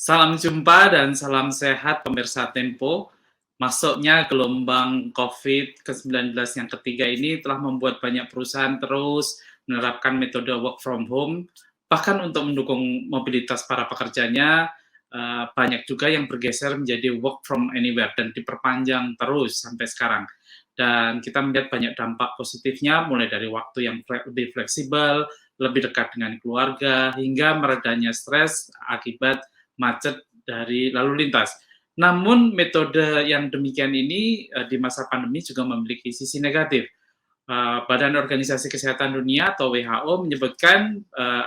Salam jumpa dan salam sehat pemirsa Tempo. Masuknya gelombang COVID-19 yang ketiga ini telah membuat banyak perusahaan terus menerapkan metode work from home. Bahkan untuk mendukung mobilitas para pekerjanya, banyak juga yang bergeser menjadi work from anywhere dan diperpanjang terus sampai sekarang. Dan kita melihat banyak dampak positifnya, mulai dari waktu yang lebih fleksibel, lebih dekat dengan keluarga, hingga meredanya stres akibat macet dari lalu lintas. Namun metode yang demikian ini di masa pandemi juga memiliki sisi negatif. Badan Organisasi Kesehatan Dunia atau WHO menyebutkan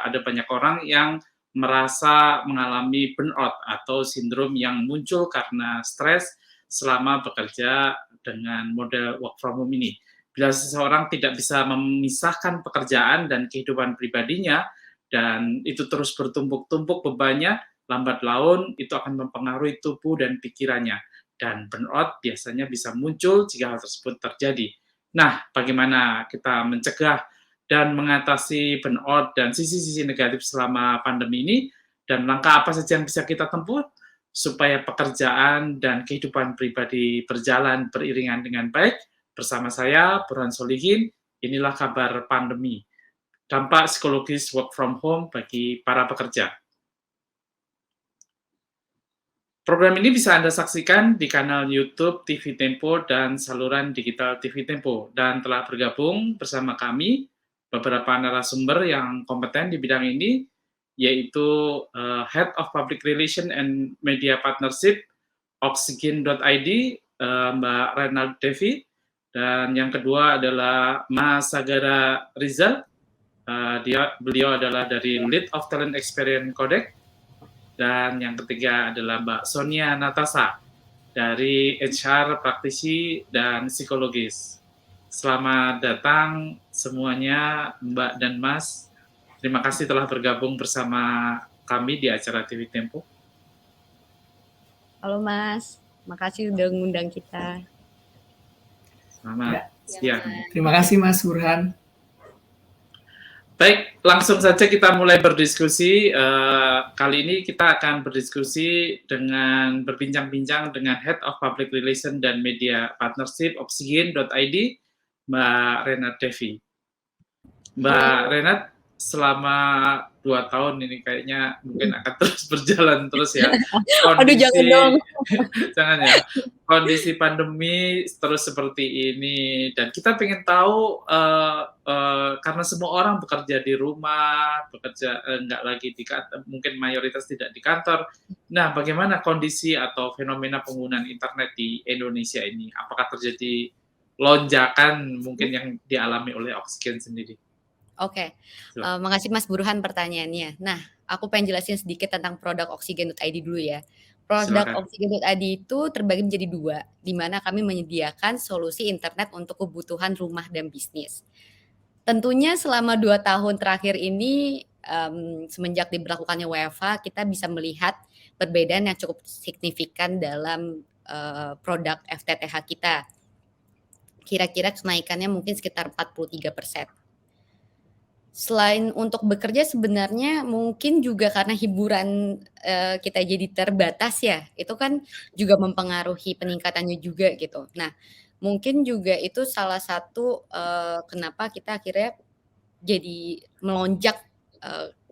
ada banyak orang yang merasa mengalami burnout atau sindrom yang muncul karena stres selama bekerja dengan model work from home ini. Bila seseorang tidak bisa memisahkan pekerjaan dan kehidupan pribadinya, dan itu terus bertumpuk-tumpuk bebannya, lambat laun itu akan mempengaruhi tubuh dan pikirannya. Dan burnout biasanya bisa muncul jika hal tersebut terjadi. Nah, bagaimana kita mencegah dan mengatasi burnout dan sisi-sisi negatif selama pandemi ini, dan langkah apa saja yang bisa kita tempuh supaya pekerjaan dan kehidupan pribadi berjalan beriringan dengan baik? Bersama saya, Burhan Solihin, inilah kabar pandemi. Dampak psikologis work from home bagi para pekerja. Program ini bisa Anda saksikan di kanal YouTube TV Tempo dan saluran digital TV Tempo. Dan telah bergabung bersama kami beberapa narasumber yang kompeten di bidang ini, yaitu Head of Public Relation and Media Partnership, Oxygen.id, Mbak Renald Devi, dan yang kedua adalah Mas Sagara Rizal, beliau adalah dari Lead of Talent Experience Codec, dan yang ketiga adalah Mbak Sonia Natasa dari HR praktisi dan psikologis. Selamat datang semuanya Mbak dan Mas. Terima kasih telah bergabung bersama kami di acara TV Tempo. Halo Mas, makasih udah ngundang kita. Selamat siang. Terima kasih Mas Burhan. Baik, langsung saja kita mulai berdiskusi. Kali ini kita akan berdiskusi dengan berbincang-bincang dengan Head of Public Relation dan Media Partnership Oxygen.id, Mbak Renat Devi. Mbak Renat, selama 2 tahun ini kayaknya mungkin akan terus berjalan terus ya. Aduh, jangan dong. Jangan ya. Kondisi pandemi terus seperti ini, dan kita pengen tahu karena semua orang bekerja di rumah, bekerja nggak lagi di kantor, mungkin mayoritas tidak di kantor. Nah, bagaimana kondisi atau fenomena penggunaan internet di Indonesia ini? Apakah terjadi lonjakan mungkin yang dialami oleh Oxygen sendiri? Oke, makasih Mas Burhan pertanyaannya. Nah, aku pengen jelasin sedikit tentang produk Oxygen.id dulu ya. Produk Oxygen.id itu terbagi menjadi 2, di mana kami menyediakan solusi internet untuk kebutuhan rumah dan bisnis. Tentunya selama 2 tahun terakhir ini, semenjak diberlakukannya WFH, kita bisa melihat perbedaan yang cukup signifikan dalam produk FTTH kita. Kira-kira kenaikannya mungkin sekitar 43%. Selain untuk bekerja sebenarnya mungkin juga karena hiburan kita jadi terbatas ya, itu kan juga mempengaruhi peningkatannya juga gitu. Nah, mungkin juga itu salah satu kenapa kita akhirnya jadi melonjak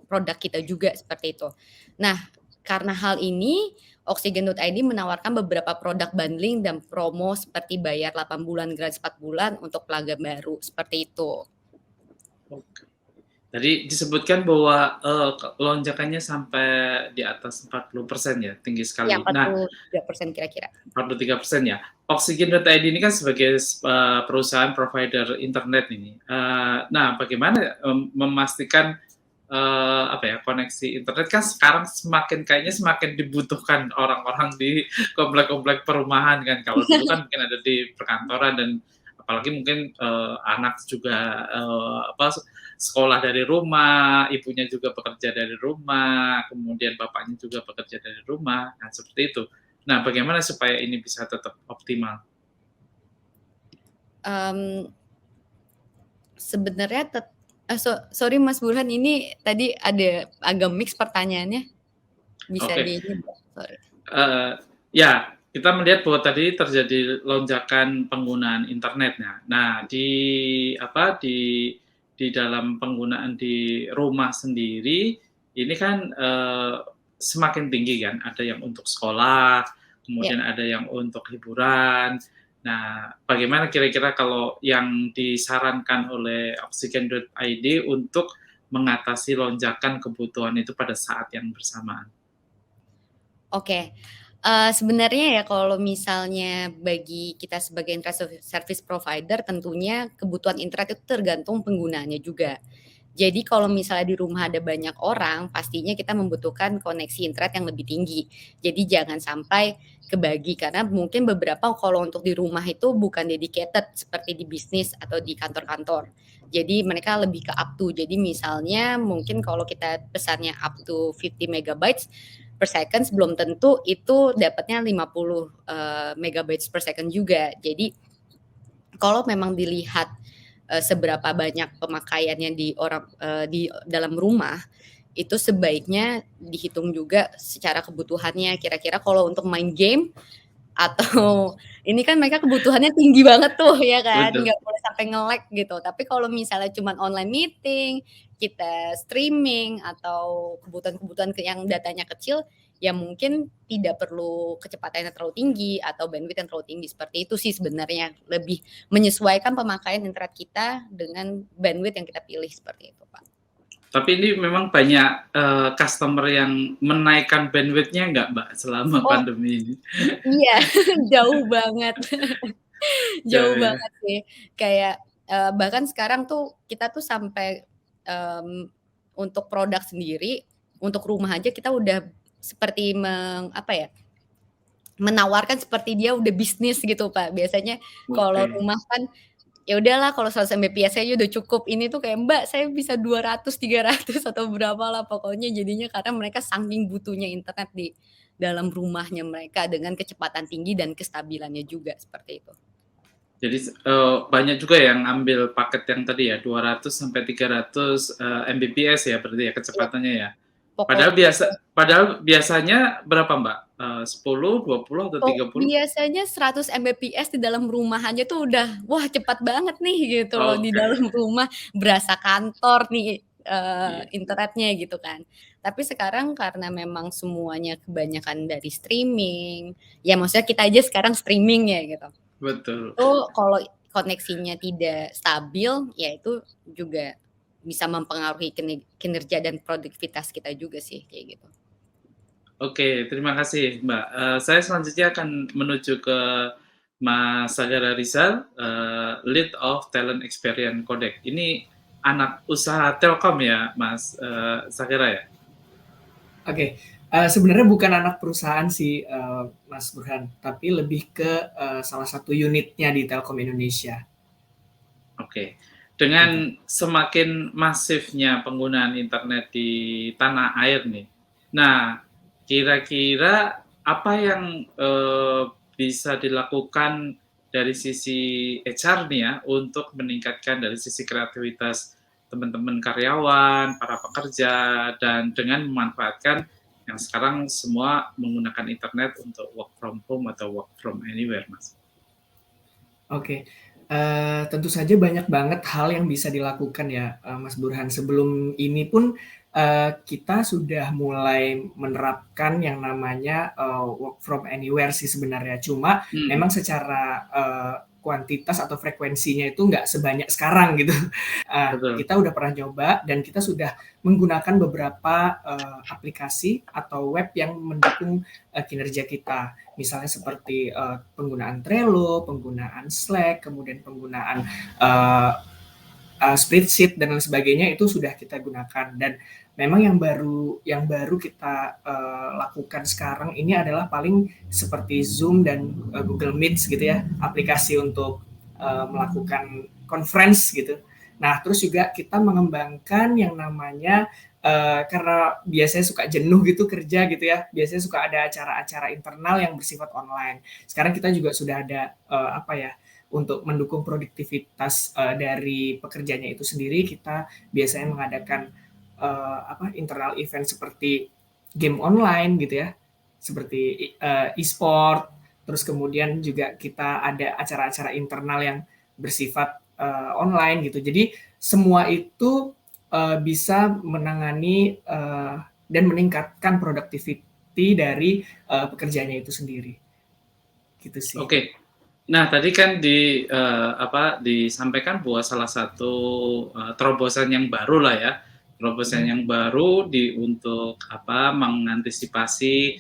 produk kita juga seperti itu. Nah, karena hal ini Oxygen.id menawarkan beberapa produk bundling dan promo seperti bayar 8 bulan gratis 4 bulan untuk pelanggan baru, seperti itu. Oke. Tadi disebutkan bahwa lonjakannya sampai di atas 40% ya, tinggi sekali. Ya, 43% kira-kira. 43% ya. Oxygen.id ini kan sebagai perusahaan provider internet ini. Nah, bagaimana memastikan koneksi internet kan sekarang kayaknya semakin dibutuhkan orang-orang di komplek-komplek perumahan kan. Kalau dulu kan mungkin ada di perkantoran, dan apalagi mungkin anak juga sekolah dari rumah, ibunya juga bekerja dari rumah, kemudian bapaknya juga bekerja dari rumah, nah seperti itu. Nah, bagaimana supaya ini bisa tetap optimal? Sebenarnya sorry Mas Burhan, ini tadi ada agak mix pertanyaannya. Bisa Oke. di ini Mbak, sorry. Ya, kita melihat bahwa tadi terjadi lonjakan penggunaan internetnya. Nah, di dalam penggunaan di rumah sendiri ini kan semakin tinggi kan. Ada yang untuk sekolah, Ya. kemudian ada yang untuk hiburan. Nah, bagaimana kira-kira kalau yang disarankan oleh Oksigen.id untuk mengatasi lonjakan kebutuhan itu pada saat yang bersamaan? Oke, sebenarnya ya kalau misalnya bagi kita sebagai internet service provider tentunya kebutuhan internet itu tergantung penggunanya juga. Jadi kalau misalnya di rumah ada banyak orang, pastinya kita membutuhkan koneksi internet yang lebih tinggi. Jadi jangan sampai kebagi karena mungkin beberapa kalau untuk di rumah itu bukan dedicated seperti di bisnis atau di kantor-kantor. Jadi mereka lebih ke up to. Jadi misalnya mungkin kalau kita pesannya up to 50 megabytes per second belum tentu itu dapatnya 50 megabytes per second juga. Jadi kalau memang dilihat seberapa banyak pemakaiannya di dalam rumah, itu sebaiknya dihitung juga secara kebutuhannya. Kira-kira kalau untuk main game atau ini kan mereka kebutuhannya tinggi banget tuh ya kan, Betul. nggak boleh sampai nge-lag gitu. Tapi kalau misalnya cuman online meeting, kita streaming atau kebutuhan-kebutuhan yang datanya kecil, ya mungkin tidak perlu kecepatan yang terlalu tinggi atau bandwidth yang terlalu tinggi. Seperti itu sih sebenarnya, lebih menyesuaikan pemakaian internet kita dengan bandwidth yang kita pilih, seperti itu, Pak. Tapi ini memang banyak, customer yang menaikkan bandwidth-nya nggak, Mbak, selama Oh, pandemi ini? iya, jauh banget. Jauh Jauh ya? banget sih, kayak, bahkan sekarang tuh kita tuh sampai, mmm, untuk produk sendiri, untuk rumah aja kita udah seperti apa ya, menawarkan seperti dia udah bisnis gitu, Pak. Biasanya kalau Oke. rumah kan, ya udahlah kalau 100 Mbps aja udah cukup, ini tuh kayak, "Mbak, saya bisa 200, 300 atau berapalah pokoknya." Jadinya karena mereka saking butuhnya internet di dalam rumahnya mereka dengan kecepatan tinggi dan kestabilannya juga, seperti itu. Jadi, banyak juga yang ambil paket yang tadi ya, 200 sampai 300, Mbps ya berarti ya Iya, kecepatannya ya? pokoknya Padahal biasanya berapa, Mbak? 10, 20, atau 30? biasanya 100 Mbps di dalam rumah aja tuh udah, wah cepat banget nih gitu loh di Oke. dalam rumah, berasa kantor nih, Iya, internetnya gitu kan. Tapi sekarang karena memang semuanya kebanyakan dari streaming, ya maksudnya kita aja sekarang streaming ya gitu. betul. Itu kalau koneksinya tidak stabil, ya itu juga bisa mempengaruhi kinerja dan produktivitas kita juga sih, kayak gitu. Oke, terima kasih, Mbak. Saya selanjutnya akan menuju ke Mas Sagara Rizal, Lead of Talent Experience Codec. Ini anak usaha Telkom ya, Mas Sagara ya? Oke, sebenarnya bukan anak perusahaan sih, Mas Burhan, tapi lebih ke, salah satu unitnya di Telkom Indonesia, Oke. gitu. Dengan semakin masifnya penggunaan internet di tanah air nih, nah kira-kira apa yang bisa dilakukan dari sisi HR nih ya, untuk meningkatkan dari sisi kreativitas teman-teman karyawan, para pekerja, dan dengan memanfaatkan yang sekarang semua menggunakan internet untuk work from home atau work from anywhere, Mas? Oke, tentu saja banyak banget hal yang bisa dilakukan ya, Mas Burhan. Sebelum ini pun, kita sudah mulai menerapkan yang namanya, work from anywhere sih sebenarnya. Cuma Mhm, memang secara, kuantitas atau frekuensinya itu nggak sebanyak sekarang gitu. betul. Kita udah pernah nyoba dan kita sudah menggunakan beberapa, aplikasi atau web yang mendukung, kinerja kita. Misalnya seperti, penggunaan Trello, penggunaan Slack, kemudian penggunaan, eee spreadsheet dan lain sebagainya itu sudah kita gunakan dan memang yang baru kita, lakukan sekarang ini adalah paling seperti Zoom dan, Google Meet gitu ya, aplikasi untuk, melakukan conference gitu. Nah, terus juga kita mengembangkan yang namanya, karena biasanya suka jenuh gitu kerja gitu ya, biasanya suka ada acara-acara internal yang bersifat online. Sekarang kita juga sudah ada, apa ya, untuk mendukung produktivitas, dari pekerjanya itu sendiri, kita biasanya mengadakan, internal event seperti game online gitu ya, seperti e-sport, terus kemudian juga kita ada acara-acara internal yang bersifat online gitu. Jadi semua itu bisa menangani dan meningkatkan productivity dari pekerjaannya itu sendiri. Gitu sih. Oke. Nah, tadi kan disampaikan bahwa salah satu terobosan yang baru lah ya, terobosan yang baru untuk mengantisipasi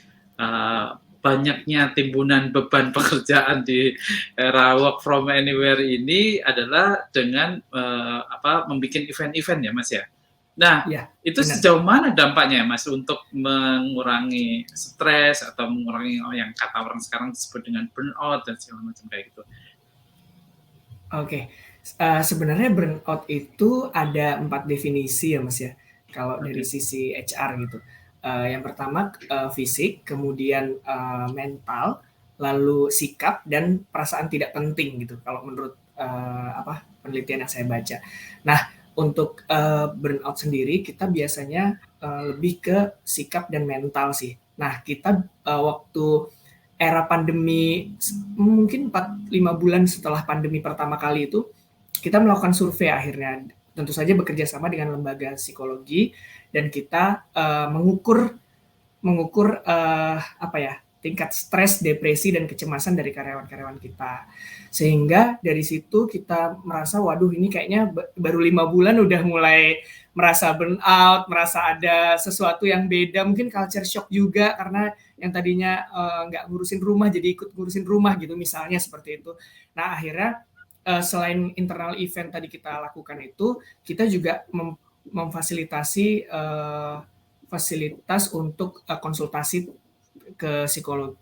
banyaknya timbunan beban pekerjaan di era work from anywhere ini adalah dengan membuat event-event ya, Mas ya. Nah, Ya, itu benar. sejauh mana dampaknya Mas untuk mengurangi stres atau mengurangi yang kata orang sekarang disebut dengan burnout dan segala macam kayak gitu? Oke, sebenarnya burnout itu ada 4 definisi ya Mas ya, kalau dari Oke. sisi HR gitu. Yang pertama fisik, kemudian mental, lalu sikap dan perasaan tidak penting gitu kalau menurut penelitian yang saya baca. Nah, untuk burnout sendiri kita biasanya lebih ke sikap dan mental sih. Nah, kita waktu era pandemi mungkin 4-5 bulan setelah pandemi pertama kali itu, kita melakukan survei akhirnya. Tentu saja bekerja sama dengan lembaga psikologi dan kita mengukur tingkat stres, depresi dan kecemasan dari karyawan-karyawan kita. Sehingga dari situ kita merasa waduh ini kayaknya baru 5 bulan udah mulai merasa burnout, merasa ada sesuatu yang beda, mungkin culture shock juga karena yang tadinya nggak ngurusin rumah jadi ikut ngurusin rumah gitu misalnya seperti itu. Nah akhirnya selain internal event tadi kita lakukan itu, kita juga memfasilitasi fasilitas untuk konsultasi ke psikolog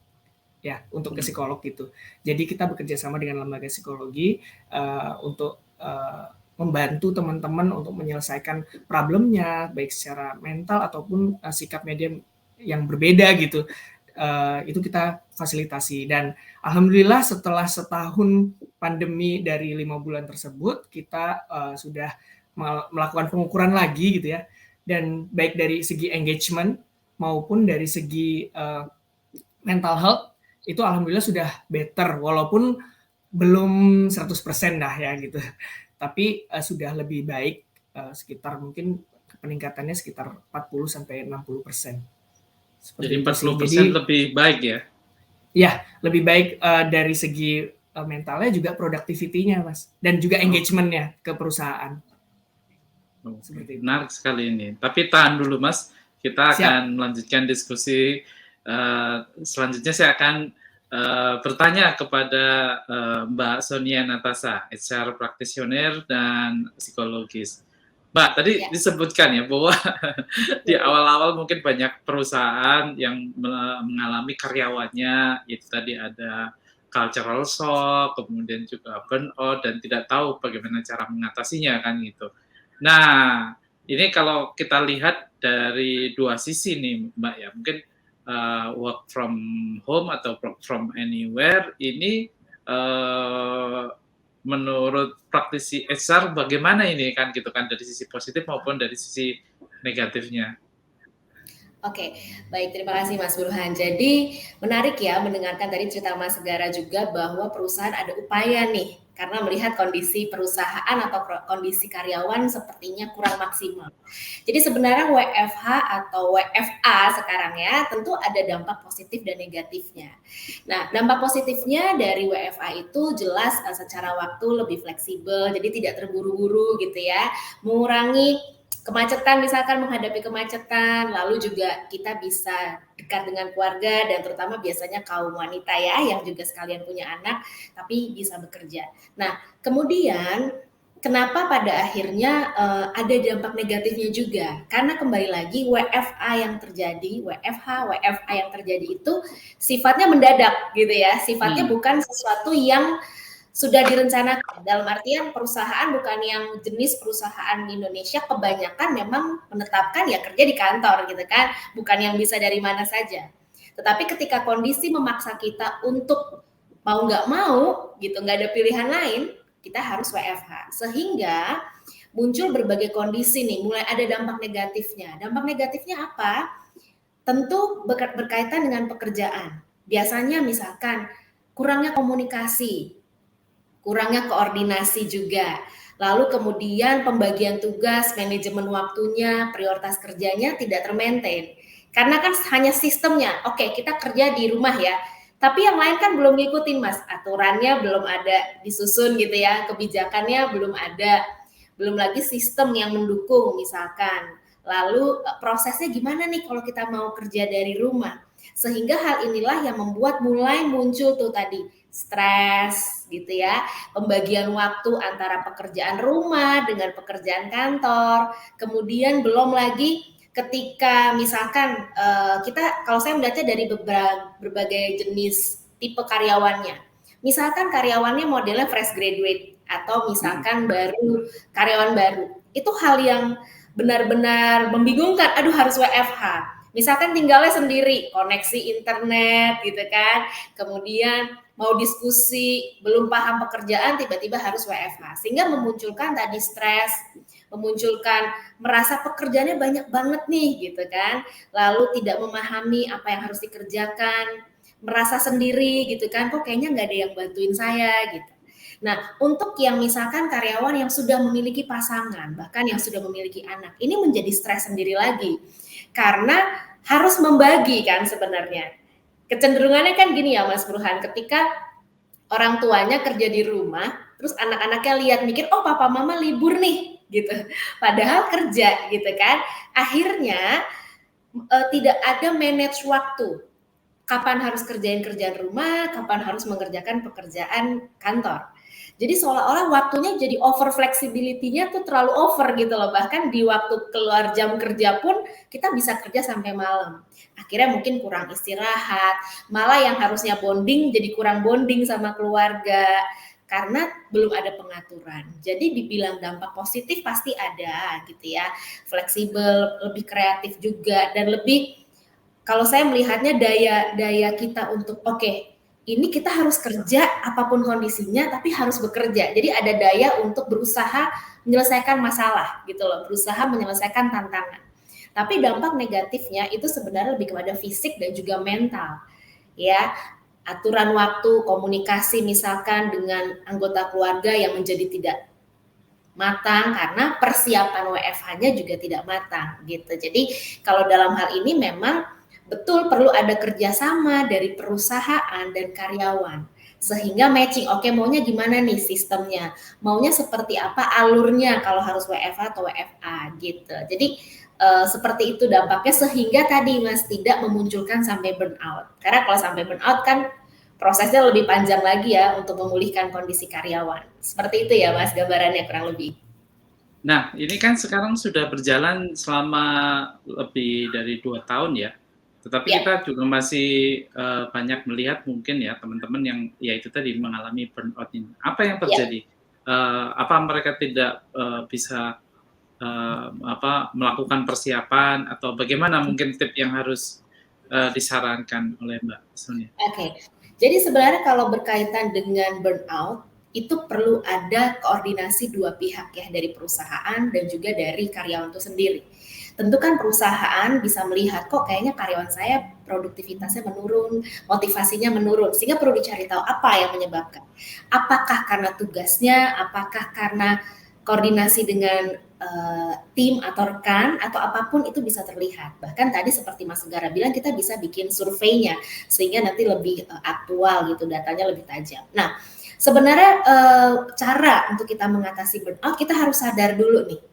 ya, untuk ke psikolog gitu. Jadi kita bekerja sama dengan lembaga psikologi untuk membantu teman-teman untuk menyelesaikan problemnya baik secara mental ataupun sikap media yang berbeda gitu. Itu kita fasilitasi dan alhamdulillah setelah setahun pandemi dari 5 bulan tersebut kita sudah melakukan pengukuran lagi gitu ya, dan baik dari segi engagement maupun dari segi mental health itu alhamdulillah sudah better walaupun belum 100% dah ya gitu. Tapi sudah lebih baik sekitar mungkin peningkatannya sekitar 40 sampai 60%. Jadi 40% lebih baik ya? Ya, lebih baik dari segi mentalnya juga productivity-nya Mas dan juga engagement-nya ke perusahaan. Menarik sekali ini. Tapi tahan dulu Mas, kita akan melanjutkan diskusi. Selanjutnya saya akan bertanya kepada Mbak Sonia Natasha, HR practitioner dan psikologis. Mbak, tadi disebutkan ya bahwa di awal-awal mungkin banyak perusahaan yang mengalami karyawannya, itu tadi ada cultural shock, kemudian juga burnout, dan tidak tahu bagaimana cara mengatasinya kan gitu. Nah, ini kalau kita lihat dari dua sisi nih Mbak ya, mungkin work from home atau work from anywhere ini menurut praktisi HR bagaimana ini kan gitu kan, dari sisi positif maupun dari sisi negatifnya. Oke, baik, terima kasih Mas Burhan. Jadi menarik ya mendengarkan tadi cerita Mas Segara juga bahwa perusahaan ada upaya nih karena melihat kondisi perusahaan atau kondisi karyawan sepertinya kurang maksimal. Jadi sebenarnya WFH atau WFA sekarang ya tentu ada dampak positif dan negatifnya. Nah, dampak positifnya dari WFA itu jelas secara waktu lebih fleksibel, jadi tidak terburu-buru gitu ya, mengurangi kemacetan, misalkan menghadapi kemacetan, lalu juga kita bisa dekat dengan keluarga dan terutama biasanya kaum wanita ya yang juga sekalian punya anak tapi bisa bekerja. Nah, kemudian kenapa pada akhirnya ada dampak negatifnya juga? Karena kembali lagi WFA yang terjadi, WFA yang terjadi itu sifatnya mendadak gitu ya, sifatnya bukan sesuatu yang sudah direncanakan, dalam artian perusahaan bukan yang jenis perusahaan di Indonesia kebanyakan memang menetapkan ya kerja di kantor gitu kan, bukan yang bisa dari mana saja. Tetapi ketika kondisi memaksa kita untuk mau nggak mau gitu, nggak ada pilihan lain, kita harus WFH. Sehingga muncul berbagai kondisi nih, mulai ada dampak negatifnya. Dampak negatifnya apa? Tentu berkaitan dengan pekerjaan. Biasanya misalkan kurangnya komunikasi, kurangnya koordinasi juga. Lalu kemudian pembagian tugas, manajemen waktunya, prioritas kerjanya tidak termaintain. Karena kan hanya sistemnya, oke kita kerja di rumah ya, tapi yang lain kan belum ngikutin Mas, aturannya belum ada disusun gitu ya, kebijakannya belum ada, belum lagi sistem yang mendukung misalkan. Lalu prosesnya gimana nih kalau kita mau kerja dari rumah? Sehingga hal inilah yang membuat mulai muncul tuh tadi stres gitu ya, pembagian waktu antara pekerjaan rumah dengan pekerjaan kantor, kemudian belum lagi ketika misalkan kita, kalau saya melihatnya dari berbagai jenis tipe karyawannya, misalkan karyawannya modelnya fresh graduate atau misalkan karyawan baru, itu hal yang benar-benar membingungkan, aduh harus WFH. Misalkan tinggalnya sendiri, koneksi internet gitu kan, kemudian mau diskusi, belum paham pekerjaan, tiba-tiba harus WFH. Sehingga memunculkan tadi stres, memunculkan merasa pekerjaannya banyak banget nih gitu kan, lalu tidak memahami apa yang harus dikerjakan, merasa sendiri gitu kan, kok kayaknya nggak ada yang bantuin saya gitu. Nah, untuk yang misalkan karyawan yang sudah memiliki pasangan, bahkan yang sudah memiliki anak, ini menjadi stres sendiri lagi. Karena harus membagi kan sebenarnya. Kecenderungannya kan gini ya Mas Burhan, ketika orang tuanya kerja di rumah, terus anak-anaknya lihat mikir, oh papa mama libur nih, gitu. Padahal kerja gitu kan. Akhirnya tidak ada manage waktu. Kapan harus kerjain kerjaan rumah, kapan harus mengerjakan pekerjaan kantor. Jadi seolah-olah waktunya jadi over, flexibility-nya tuh terlalu over gitu loh. Bahkan di waktu keluar jam kerja pun kita bisa kerja sampai malam. Akhirnya mungkin kurang istirahat, malah yang harusnya bonding jadi kurang bonding sama keluarga karena belum ada pengaturan. Jadi dibilang dampak positif pasti ada gitu ya. Fleksibel, lebih kreatif juga, dan lebih, kalau saya melihatnya daya kita untuk ini kita harus kerja apapun kondisinya, tapi harus bekerja. Jadi ada daya untuk berusaha menyelesaikan masalah gitu loh, berusaha menyelesaikan tantangan. Tapi dampak negatifnya itu sebenarnya lebih kepada fisik dan juga mental. Ya, aturan waktu, komunikasi misalkan dengan anggota keluarga yang menjadi tidak matang karena persiapan WFH-nya juga tidak matang gitu. Jadi kalau dalam hal ini memang betul perlu ada kerjasama dari perusahaan dan karyawan sehingga matching. Oke, maunya gimana nih sistemnya, maunya seperti apa alurnya kalau harus WFH atau WFA gitu. Jadi seperti itu dampaknya, sehingga tadi Mas tidak memunculkan sampai burnout. Karena kalau sampai burnout kan prosesnya lebih panjang lagi ya untuk memulihkan kondisi karyawan. Seperti itu ya Mas gambarannya kurang lebih. Nah, ini kan sekarang sudah berjalan selama lebih dari 2 tahun ya. Tetapi kita juga masih banyak melihat mungkin ya teman-teman yang ya itu tadi mengalami burnout ini. Apa yang terjadi? Apa mereka tidak bisa melakukan persiapan, atau bagaimana mungkin tip yang harus disarankan oleh Mbak Sonia? Oke. Jadi sebenarnya kalau berkaitan dengan burnout itu perlu ada koordinasi dua pihak ya, dari perusahaan dan juga dari karyawan itu sendiri. Tentu kan perusahaan bisa melihat kok kayaknya karyawan saya produktivitasnya menurun, motivasinya menurun, sehingga perlu dicari tahu apa yang menyebabkan. Apakah karena tugasnya, apakah karena koordinasi dengan tim atau rekan, atau apapun itu bisa terlihat. Bahkan tadi seperti Mas Segara bilang, kita bisa bikin surveinya sehingga nanti lebih aktual gitu, datanya lebih tajam. Nah, sebenarnya cara untuk kita mengatasi burnout, kita harus sadar dulu nih.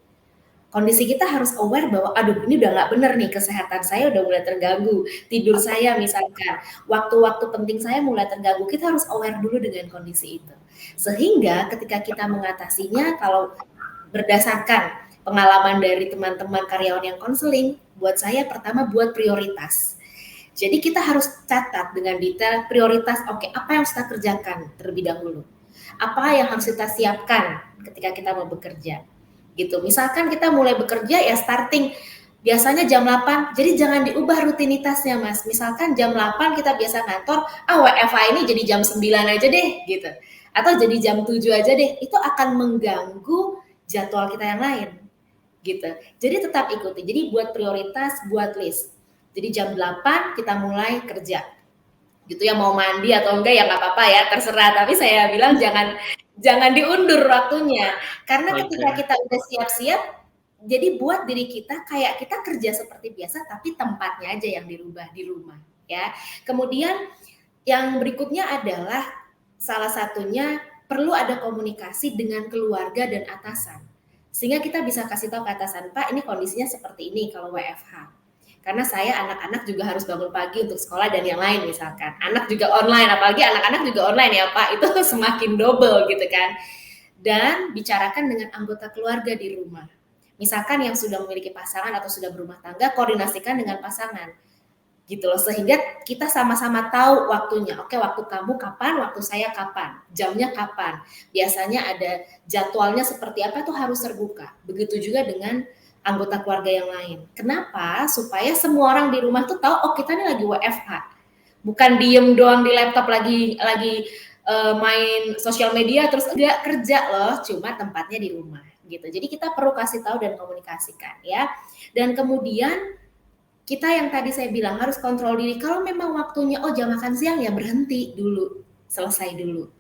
Kondisi kita harus aware bahwa aduh ini udah nggak bener nih, kesehatan saya udah mulai terganggu, tidur saya misalkan, waktu-waktu penting saya mulai terganggu. Kita harus aware dulu dengan kondisi itu. Sehingga ketika kita mengatasinya, kalau berdasarkan pengalaman dari teman-teman karyawan yang konseling, buat saya pertama buat prioritas. Jadi kita harus catat dengan detail prioritas, apa yang harus kita kerjakan terlebih dahulu. Apa yang harus kita siapkan ketika kita mau bekerja. Gitu. Misalkan kita mulai bekerja ya starting biasanya jam 8, jadi jangan diubah rutinitasnya Mas. Misalkan jam 8 kita biasa kantor, WFH ini jadi jam 9 aja deh gitu. Atau jadi jam 7 aja deh, itu akan mengganggu jadwal kita yang lain gitu. Jadi tetap ikuti, jadi buat prioritas, buat list. Jadi jam 8 kita mulai kerja. Gitu ya, mau mandi atau enggak ya nggak apa-apa ya, terserah. Tapi saya bilang jangan diundur waktunya. Karena ketika Oke. kita udah siap-siap, jadi buat diri kita kayak kita kerja seperti biasa, tapi tempatnya aja yang dirubah di rumah ya. Kemudian yang berikutnya adalah salah satunya perlu ada komunikasi dengan keluarga dan atasan. Sehingga kita bisa kasih tahu ke atasan, Pak, ini kondisinya seperti ini kalau WFH. Karena saya anak-anak juga harus bangun pagi untuk sekolah dan yang lain misalkan. Anak juga online, apalagi anak-anak juga online ya Pak, itu semakin double gitu kan. Dan bicarakan dengan anggota keluarga di rumah. Misalkan yang sudah memiliki pasangan atau sudah berumah tangga, koordinasikan dengan pasangan gitu loh, sehingga kita sama-sama tahu waktunya. Oke, waktu kamu kapan, waktu saya kapan, jamnya kapan, biasanya ada jadwalnya seperti apa, itu harus terbuka. Begitu juga dengan anggota keluarga yang lain. Kenapa? Supaya semua orang di rumah tuh tahu, oh kita ini lagi WFH, bukan diem doang di laptop lagi main sosial media terus enggak kerja loh, cuma tempatnya di rumah gitu. Jadi kita perlu kasih tahu dan komunikasikan ya. Dan kemudian kita yang tadi saya bilang harus kontrol diri. Kalau memang waktunya jam makan siang ya berhenti dulu, selesai dulu.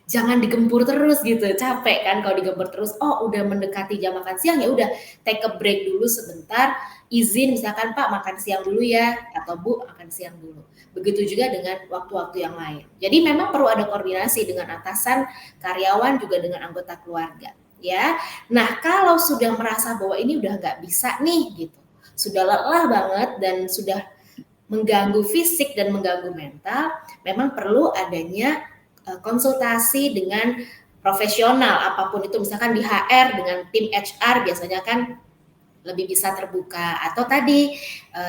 Jangan digempur terus gitu, capek kan kalau digempur terus. Udah mendekati jam makan siang ya udah take a break dulu sebentar, izin misalkan Pak makan siang dulu ya, atau Bu makan siang dulu. Begitu juga dengan waktu-waktu yang lain. Jadi memang perlu ada koordinasi dengan atasan, karyawan juga dengan anggota keluarga ya. Nah, kalau sudah merasa bahwa ini udah nggak bisa nih gitu, sudah lelah banget dan sudah mengganggu fisik dan mengganggu mental, memang perlu adanya konsultasi dengan profesional apapun itu, misalkan di HR dengan tim HR biasanya kan lebih bisa terbuka, atau tadi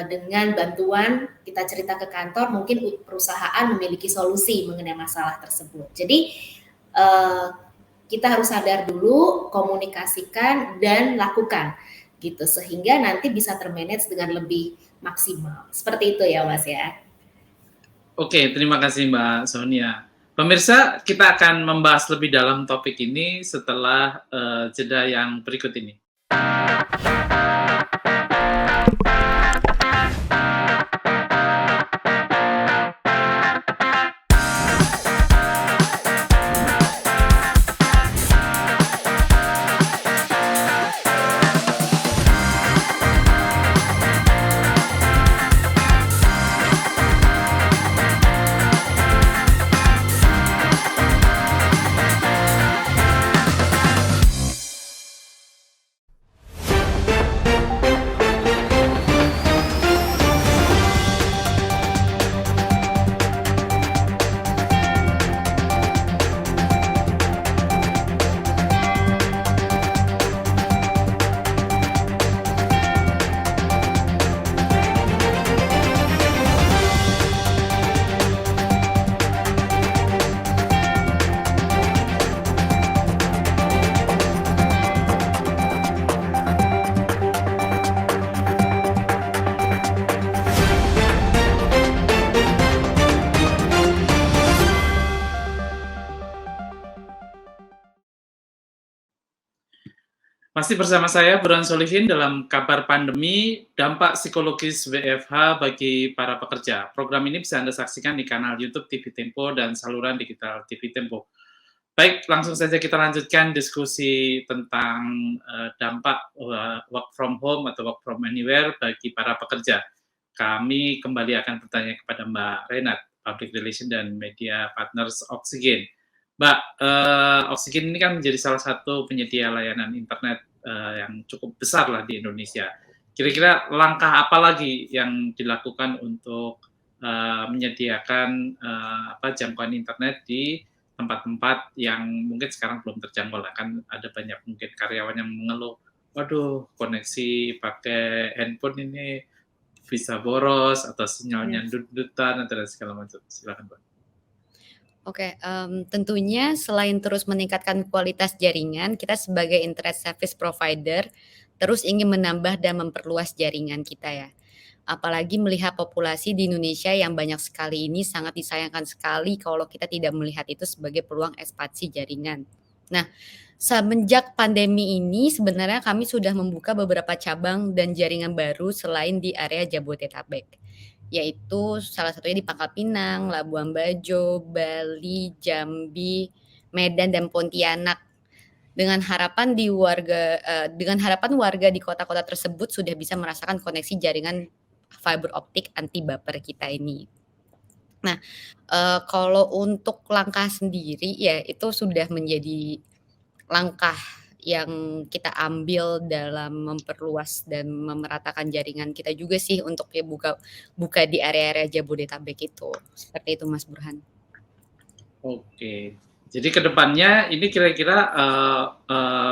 dengan bantuan kita cerita ke kantor, mungkin perusahaan memiliki solusi mengenai masalah tersebut. Jadi kita harus sadar dulu, komunikasikan dan lakukan gitu, sehingga nanti bisa termanage dengan lebih maksimal. Seperti itu ya Mas ya. Oke, terima kasih Mbak Sonia. Pemirsa, kita akan membahas lebih dalam topik ini setelah jeda yang berikut ini. Masih bersama saya, Burhan Solihin, dalam Kabar Pandemi, Dampak Psikologis WFH bagi Para Pekerja. Program ini bisa Anda saksikan di kanal YouTube TV Tempo dan saluran digital TV Tempo. Baik, langsung saja kita lanjutkan diskusi tentang dampak work from home atau work from anywhere bagi para pekerja. Kami kembali akan bertanya kepada Mbak Renat, Public Relation dan Media Partners Oksigen. Mbak, Oksigen ini kan menjadi salah satu penyedia layanan internet yang cukup besar lah di Indonesia. Kira-kira langkah apa lagi yang dilakukan untuk menyediakan jangkauan internet di tempat-tempat yang mungkin sekarang belum terjangkau lah, kan ada banyak mungkin karyawan yang mengeluh, waduh koneksi pakai handphone ini bisa boros atau sinyalnya dut-dutan atau segala macam. Silakan Mbak. Oke, tentunya selain terus meningkatkan kualitas jaringan, kita sebagai internet service provider terus ingin menambah dan memperluas jaringan kita ya. Apalagi melihat populasi di Indonesia yang banyak sekali ini, sangat disayangkan sekali kalau kita tidak melihat itu sebagai peluang ekspansi jaringan. Nah, Semenjak pandemi ini sebenarnya kami sudah membuka beberapa cabang dan jaringan baru selain di area Jabodetabek, yaitu salah satunya di Pangkal Pinang, Labuan Bajo, Bali, Jambi, Medan, dan Pontianak. Dengan harapan warga di kota-kota tersebut sudah bisa merasakan koneksi jaringan fiber optik anti baper kita ini. Nah, kalau untuk langkah sendiri ya itu sudah menjadi langkah yang kita ambil dalam memperluas dan memeratakan jaringan kita juga sih untuk ya buka di area-area Jabodetabek itu. Seperti itu Mas Burhan. Oke. Jadi ke depannya ini kira-kira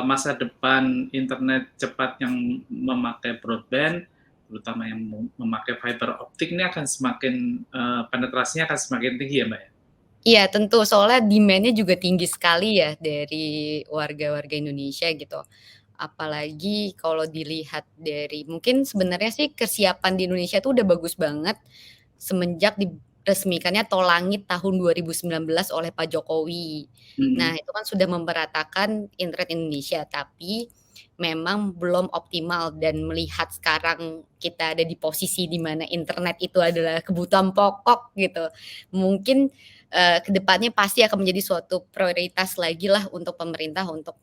masa depan internet cepat yang memakai broadband, terutama yang memakai fiber optik ini akan semakin penetrasinya akan semakin tinggi ya Mbak ya? Iya tentu, soalnya demand-nya juga tinggi sekali ya dari warga-warga Indonesia gitu. Apalagi kalau dilihat dari mungkin sebenarnya sih kesiapan di Indonesia tuh udah bagus banget semenjak diresmikannya Tol Langit tahun 2019 oleh Pak Jokowi. Nah, itu kan sudah memeratakan internet Indonesia, tapi memang belum optimal dan melihat sekarang kita ada di posisi di mana internet itu adalah kebutuhan pokok gitu. Mungkin kedepannya pasti akan menjadi suatu prioritas lagi lah untuk pemerintah untuk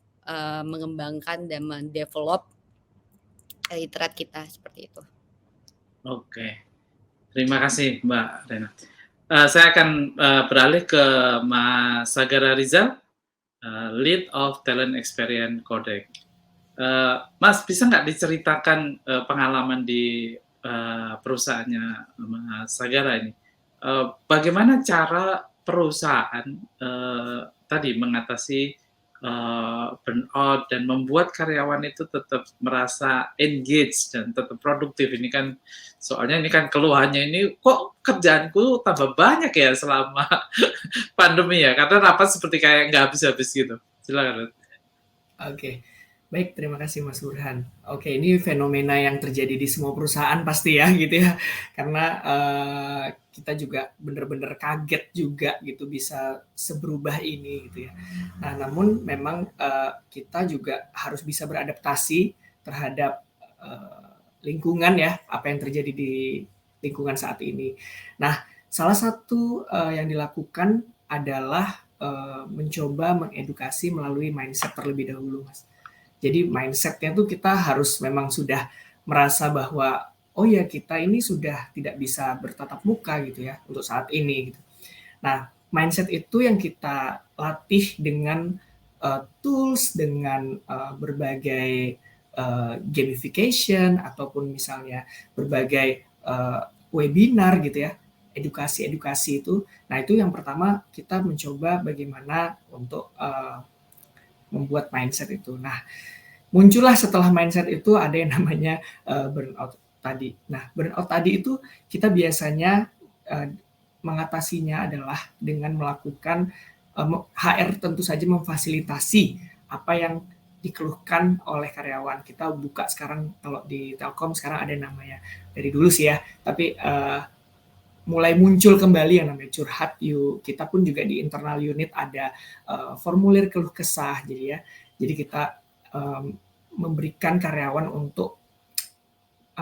mengembangkan dan mendevelop internet kita seperti itu. Oke, terima kasih Mbak Rena. Saya akan beralih ke Mas Sagara Rizal, Lead of Talent Experience Codec. Mas, bisa nggak diceritakan pengalaman di perusahaannya Mas Sagara ini? Bagaimana cara perusahaan tadi mengatasi burnout dan membuat karyawan itu tetap merasa engaged dan tetap produktif. Ini kan soalnya ini kan keluhannya ini kok kerjaanku tambah banyak ya selama pandemi ya, karena rapat seperti kayak nggak habis-habis gitu. Silakan. Oke. Baik, terima kasih Mas Burhan. Oke, ini fenomena yang terjadi di semua perusahaan pasti ya gitu ya. Karena kita juga benar-benar kaget juga gitu bisa seberubah ini gitu ya. Nah, namun memang kita juga harus bisa beradaptasi terhadap lingkungan ya, apa yang terjadi di lingkungan saat ini. Nah, salah satu yang dilakukan adalah mencoba mengedukasi melalui mindset terlebih dahulu, Mas. Jadi mindset-nya tuh kita harus memang sudah merasa bahwa oh ya kita ini sudah tidak bisa bertatap muka gitu ya untuk saat ini gitu. Nah, mindset itu yang kita latih dengan tools, dengan berbagai gamification ataupun misalnya berbagai webinar gitu ya, edukasi-edukasi itu. Nah, itu yang pertama kita mencoba bagaimana untuk membuat mindset itu. Nah, muncullah setelah mindset itu ada yang namanya burnout tadi. Nah, burnout tadi itu kita biasanya mengatasinya adalah dengan melakukan HR tentu saja memfasilitasi apa yang dikeluhkan oleh karyawan. Kita buka sekarang kalau di Telkom sekarang ada namanya dari dulu sih ya, tapi mulai muncul kembali yang namanya curhat yuk. Kita pun juga di internal unit ada formulir keluh kesah. Jadi kita memberikan karyawan untuk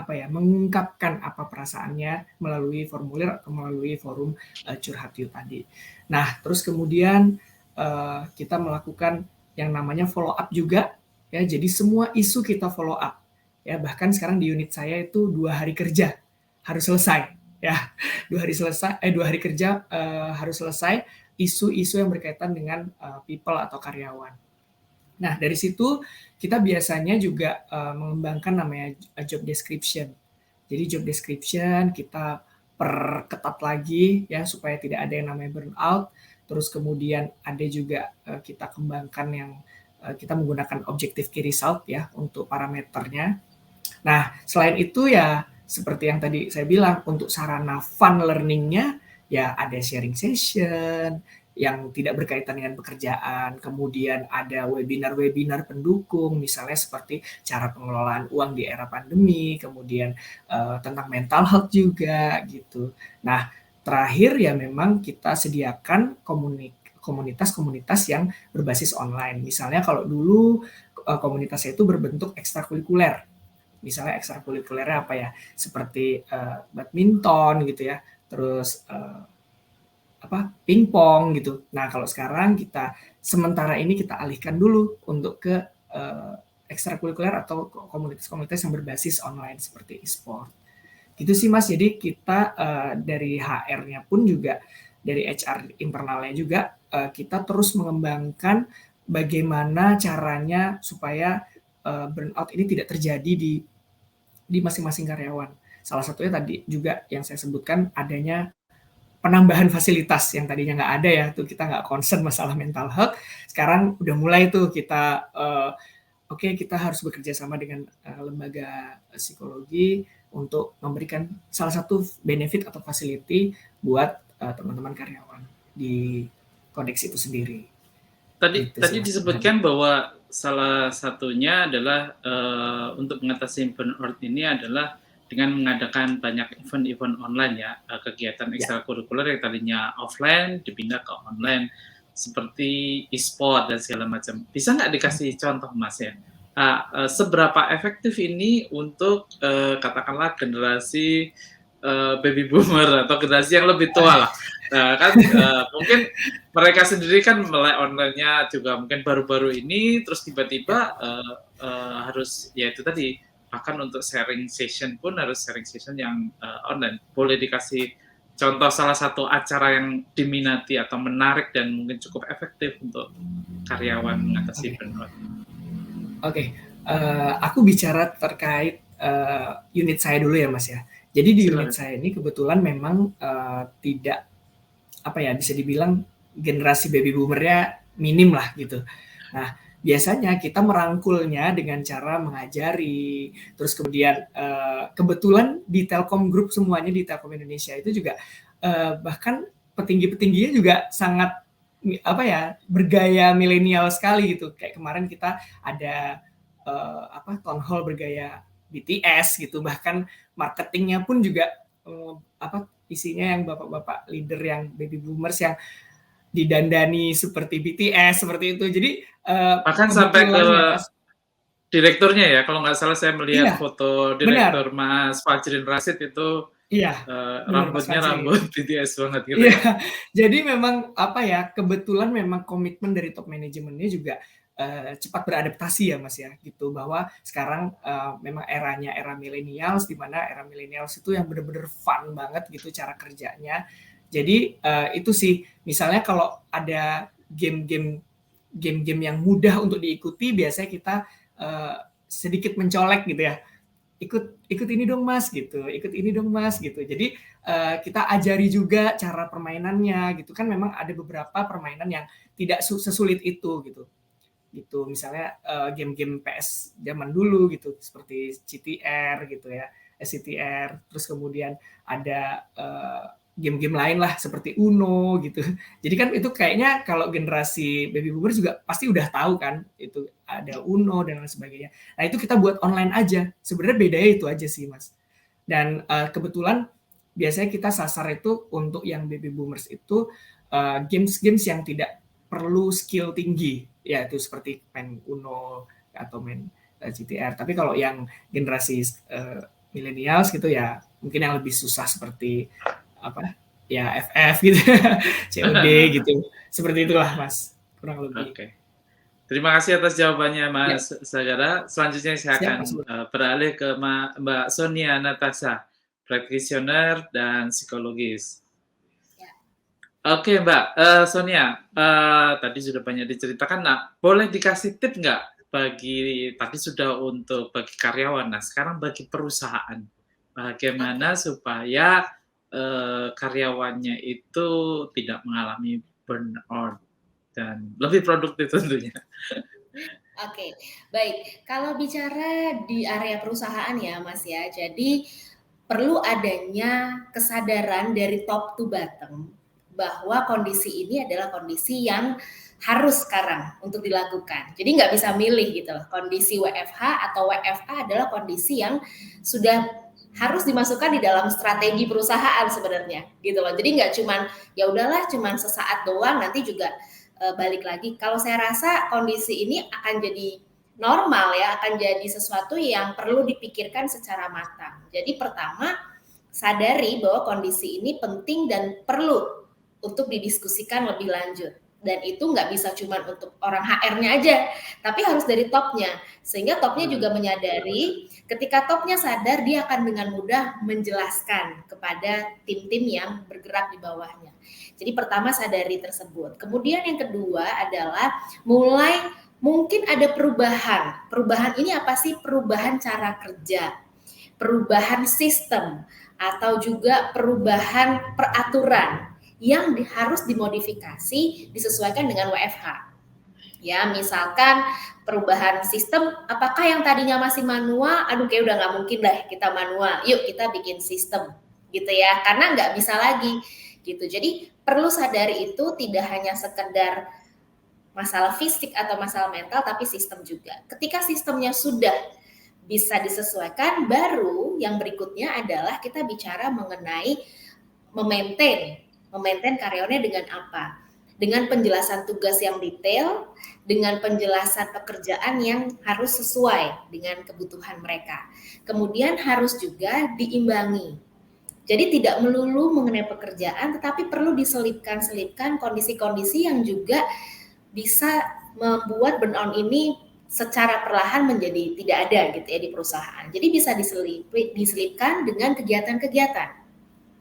mengungkapkan apa perasaannya melalui formulir atau melalui forum curhat yuk tadi. Nah, terus kemudian kita melakukan yang namanya follow up juga ya. Jadi semua isu kita follow up. Ya, bahkan sekarang di unit saya itu 2 hari kerja harus selesai. Ya, 2 hari kerja harus selesai isu-isu yang berkaitan dengan people atau karyawan. Nah, dari situ kita biasanya juga mengembangkan namanya job description. Jadi job description kita perketat lagi ya supaya tidak ada yang namanya burnout. Terus kemudian ada juga kita kembangkan yang kita menggunakan objective key result ya untuk parameternya. Nah, selain itu ya seperti yang tadi saya bilang, untuk sarana fun learning-nya ya ada sharing session yang tidak berkaitan dengan pekerjaan, kemudian ada webinar-webinar pendukung, misalnya seperti cara pengelolaan uang di era pandemi, kemudian tentang mental health juga gitu. Nah, terakhir ya memang kita sediakan komunitas-komunitas yang berbasis online. Misalnya kalau dulu komunitasnya itu berbentuk ekstrakurikuler. Misalnya ekstrakurikulernya apa ya? Seperti badminton gitu ya. Terus pingpong gitu. Nah, kalau sekarang sementara ini kita alihkan dulu untuk ke ekstrakurikuler atau komunitas-komunitas yang berbasis online seperti e-sport. Gitu sih Mas. Jadi kita dari HR-nya pun juga, dari HR internalnya juga, kita terus mengembangkan bagaimana caranya supaya burnout ini tidak terjadi di masing-masing karyawan. Salah satunya tadi juga yang saya sebutkan, adanya penambahan fasilitas yang tadinya nggak ada ya, tuh kita nggak concern masalah mental health. Sekarang udah mulai tuh kita kita harus bekerja sama dengan lembaga psikologi untuk memberikan salah satu benefit atau facility buat teman-teman karyawan di Codex itu sendiri. Tadi disebutkan bahwa salah satunya adalah untuk mengatasi burnout ini adalah dengan mengadakan banyak event-event online ya, kegiatan ekstrakurikuler yang tadinya offline dipindah ke online seperti e-sport dan segala macam. Bisa nggak dikasih contoh Mas ya? Seberapa efektif ini untuk katakanlah generasi baby boomer atau generasi yang lebih tua lah. Mungkin mereka sendiri kan mulai online-nya juga mungkin baru-baru ini, terus tiba-tiba harus ya itu tadi, bahkan untuk sharing session pun harus sharing session yang online. Boleh dikasih contoh salah satu acara yang diminati atau menarik dan mungkin cukup efektif untuk karyawan mengatasi burnout? Aku bicara terkait unit saya dulu ya Mas ya. Jadi di unit saya ini kebetulan memang tidak bisa dibilang generasi baby boomernya minim lah gitu. Nah, biasanya kita merangkulnya dengan cara mengajari, terus kemudian kebetulan di Telkom Group semuanya di Telkom Indonesia itu juga bahkan petinggi-petingginya juga sangat bergaya milenial sekali gitu. Kayak kemarin kita ada town hall bergaya BTS gitu, bahkan marketingnya pun juga isinya yang bapak-bapak leader yang baby boomers yang didandani seperti BTS seperti itu. Jadi bahkan sampai ke direkturnya ya, kalau nggak salah saya melihat foto direktur Mas Fajrin Rashid itu rambutnya rambut BTS banget gitu. Iya. Jadi memang kebetulan memang komitmen dari top manajemennya juga cepat beradaptasi ya Mas ya, gitu, bahwa sekarang memang era millennials, di mana era millennials itu yang benar-benar fun banget gitu cara kerjanya. Jadi itu sih, misalnya kalau ada game-game yang mudah untuk diikuti, biasanya kita sedikit mencolek gitu ya, ikut ini dong Mas gitu, ikut ini dong Mas gitu. Jadi kita ajari juga cara permainannya gitu kan, memang ada beberapa permainan yang tidak sesulit itu gitu. Misalnya game-game PS zaman dulu gitu, seperti CTR gitu ya, SCTR, terus kemudian ada game-game lain lah seperti Uno gitu. Jadi kan itu kayaknya kalau generasi baby boomer juga pasti udah tahu kan, itu ada Uno dan lain sebagainya. Nah itu kita buat online aja, sebenarnya bedanya itu aja sih Mas. Dan kebetulan biasanya kita sasar itu untuk yang baby boomers itu games-games yang tidak perlu skill tinggi, ya itu seperti main Uno atau main GTR. Tapi kalau yang generasi millennials gitu ya mungkin yang lebih susah seperti FF gitu, COD gitu, seperti itulah Mas, kurang lebih. Terima kasih atas jawabannya Mas Sagara. Selanjutnya saya akan beralih ke Mbak Sonia Natasha, practitioner dan psikologis. Oke Mbak Sonia, tadi sudah banyak diceritakan. Nah, boleh dikasih tip nggak bagi karyawan. Nah, sekarang bagi perusahaan, bagaimana supaya karyawannya itu tidak mengalami burnout dan lebih produktif tentunya. Oke, baik. Kalau bicara di area perusahaan ya Mas ya, jadi perlu adanya kesadaran dari top to bottom bahwa kondisi ini adalah kondisi yang harus sekarang untuk dilakukan. Jadi nggak bisa milih gitu loh. Kondisi WFH atau WFA adalah kondisi yang sudah harus dimasukkan di dalam strategi perusahaan sebenarnya gitu loh. Jadi nggak cuman ya udahlah cuman sesaat doang, nanti juga balik lagi, kalau saya rasa kondisi ini akan jadi normal ya, akan jadi sesuatu yang perlu dipikirkan secara matang. Jadi pertama, sadari bahwa kondisi ini penting dan perlu untuk didiskusikan lebih lanjut. Dan itu nggak bisa cuma untuk orang HR-nya aja, tapi harus dari topnya. Sehingga topnya juga menyadari, ketika topnya sadar, dia akan dengan mudah menjelaskan kepada tim-tim yang bergerak di bawahnya. Jadi pertama sadari tersebut. Kemudian yang kedua adalah mulai mungkin ada perubahan. Perubahan ini apa sih? Perubahan cara kerja, perubahan sistem, atau juga perubahan peraturan yang harus dimodifikasi disesuaikan dengan WFH. Ya, misalkan perubahan sistem, apakah yang tadinya masih manual, aduh kayak udah nggak mungkin lah kita manual, yuk kita bikin sistem, gitu ya, karena nggak bisa lagi, gitu. Jadi perlu sadari itu tidak hanya sekedar masalah fisik atau masalah mental, tapi sistem juga. Ketika sistemnya sudah bisa disesuaikan, baru yang berikutnya adalah kita bicara mengenai memaintain karyawannya dengan apa? Dengan penjelasan tugas yang detail, dengan penjelasan pekerjaan yang harus sesuai dengan kebutuhan mereka. Kemudian harus juga diimbangi. Jadi tidak melulu mengenai pekerjaan, tetapi perlu diselipkan kondisi-kondisi yang juga bisa membuat burnout ini secara perlahan menjadi tidak ada gitu ya di perusahaan. Jadi bisa diselipkan dengan kegiatan-kegiatan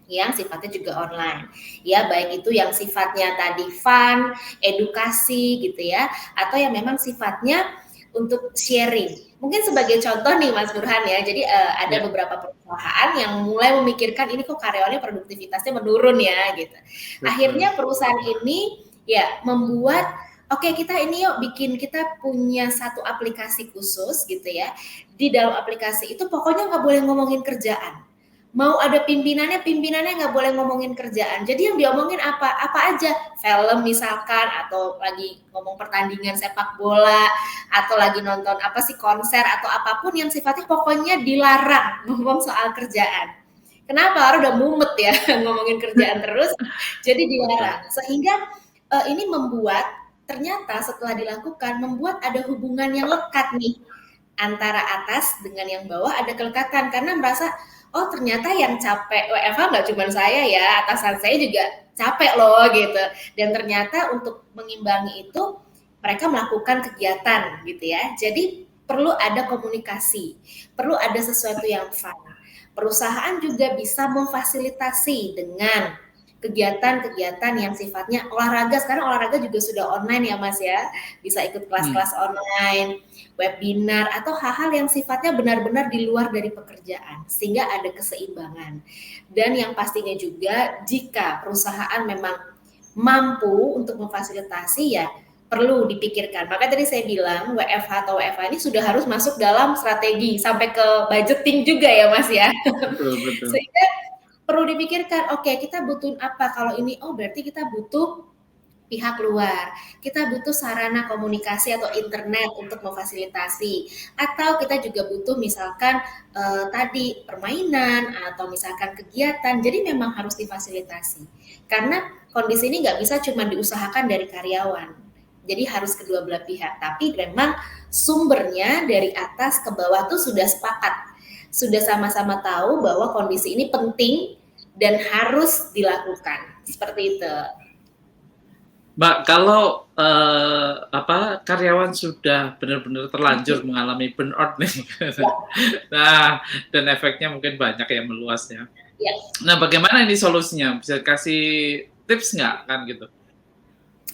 yang sifatnya juga online, ya baik itu yang sifatnya tadi fun, edukasi gitu ya, atau yang memang sifatnya untuk sharing. Mungkin sebagai contoh nih Mas Burhan ya, jadi ada beberapa perusahaan yang mulai memikirkan ini kok karyawannya produktivitasnya menurun ya gitu. Akhirnya perusahaan ini ya membuat oke, kita ini yuk kita punya satu aplikasi khusus gitu ya. Di dalam aplikasi itu pokoknya nggak boleh ngomongin kerjaan. Mau ada pimpinannya nggak boleh ngomongin kerjaan. Jadi yang diomongin apa aja, film misalkan, atau lagi ngomong pertandingan sepak bola, atau lagi nonton konser atau apapun yang sifatnya pokoknya dilarang ngomong soal kerjaan. Kenapa? Orang udah mumet ya ngomongin kerjaan terus, jadi dilarang. Sehingga ini membuat ternyata setelah dilakukan membuat ada hubungan yang lekat nih antara atas dengan yang bawah, ada kelekatan karena merasa oh ternyata yang capek WFH nggak cuma saya ya, atasan saya juga capek loh gitu. Dan ternyata untuk mengimbangi itu mereka melakukan kegiatan gitu ya. Jadi perlu ada komunikasi, perlu ada sesuatu yang fun. Perusahaan juga bisa memfasilitasi dengan kegiatan-kegiatan yang sifatnya olahraga. Sekarang olahraga juga sudah online ya Mas ya, bisa ikut kelas-kelas online, webinar, atau hal-hal yang sifatnya benar-benar di luar dari pekerjaan, sehingga ada keseimbangan. Dan yang pastinya juga jika perusahaan memang mampu untuk memfasilitasi ya perlu dipikirkan. Makanya tadi saya bilang WFH atau WFH ini sudah harus masuk dalam strategi sampai ke budgeting juga ya Mas ya. Betul. Sehingga perlu dipikirkan, oke kita butuh apa kalau ini, oh berarti kita butuh pihak luar, kita butuh sarana komunikasi atau internet untuk memfasilitasi, atau kita juga butuh misalkan tadi permainan atau misalkan kegiatan, jadi memang harus difasilitasi karena kondisi ini nggak bisa cuma diusahakan dari karyawan, jadi harus kedua belah pihak, tapi memang sumbernya dari atas ke bawah tuh sudah sepakat, sudah sama-sama tahu bahwa kondisi ini penting dan harus dilakukan, seperti itu. Mbak, kalau karyawan sudah benar-benar terlanjur mengalami burnout nih, nah dan efeknya mungkin banyak ya meluas ya. Nah, bagaimana ini solusinya? Bisa kasih tips nggak kan gitu?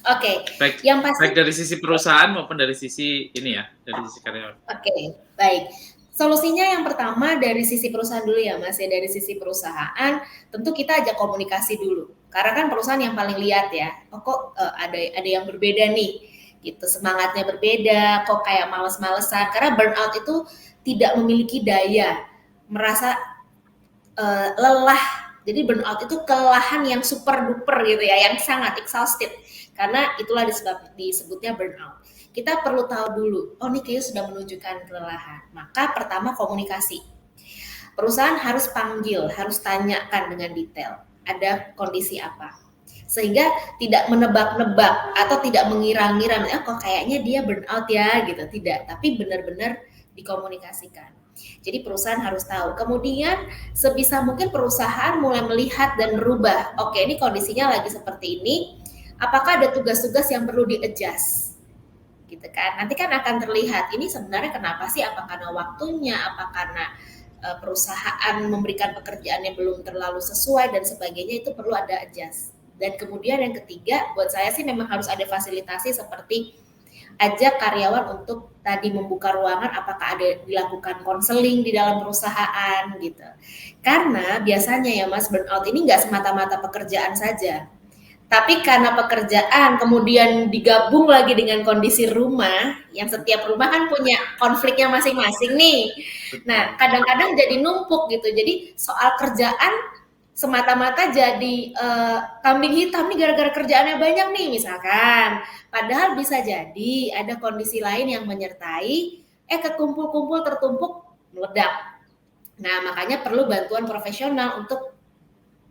Oke, yang pasti baik dari sisi perusahaan maupun dari sisi ini ya, dari sisi karyawan. Oke, baik. Solusinya yang pertama dari sisi perusahaan dulu ya Mas ya, dari sisi perusahaan tentu kita ajak komunikasi dulu. Karena kan perusahaan yang paling lihat ya, oh kok ada yang berbeda nih, gitu, semangatnya berbeda, kok kayak males-malesan. Karena burnout itu tidak memiliki daya, merasa lelah. Jadi burnout itu kelelahan yang super duper gitu ya, yang sangat exhausted. Karena itulah disebutnya burnout. Kita perlu tahu dulu, oh ini kayaknya sudah menunjukkan kelelahan. Maka pertama komunikasi. Perusahaan harus panggil, harus tanyakan dengan detail. Ada kondisi apa? sehingga tidak menebak-nebak atau tidak mengira-ngira, kok kayaknya dia burnout ya gitu, tidak, tapi benar-benar dikomunikasikan. Jadi perusahaan harus tahu. Kemudian sebisa mungkin perusahaan mulai melihat dan merubah. Oke, ini kondisinya lagi seperti ini. Apakah ada tugas-tugas yang perlu di-adjust? Gitu kan. Nanti kan akan terlihat ini sebenarnya kenapa sih? Apa karena waktunya? Apa karena perusahaan memberikan pekerjaan yang belum terlalu sesuai dan sebagainya, itu perlu ada adjust. Dan kemudian yang ketiga, buat saya sih memang harus ada fasilitasi seperti ajak karyawan untuk tadi membuka ruangan, apakah ada dilakukan konseling di dalam perusahaan gitu. Karena biasanya ya Mas, burnout ini nggak semata-mata pekerjaan saja. Tapi karena pekerjaan kemudian digabung lagi dengan kondisi rumah, yang setiap rumah kan punya konfliknya masing-masing nih. Nah, kadang-kadang jadi numpuk gitu. Jadi soal kerjaan semata-mata jadi kambing hitam nih gara-gara kerjaannya banyak nih misalkan. Padahal bisa jadi ada kondisi lain yang menyertai, kekumpul-kumpul tertumpuk meledak. Nah, makanya perlu bantuan profesional untuk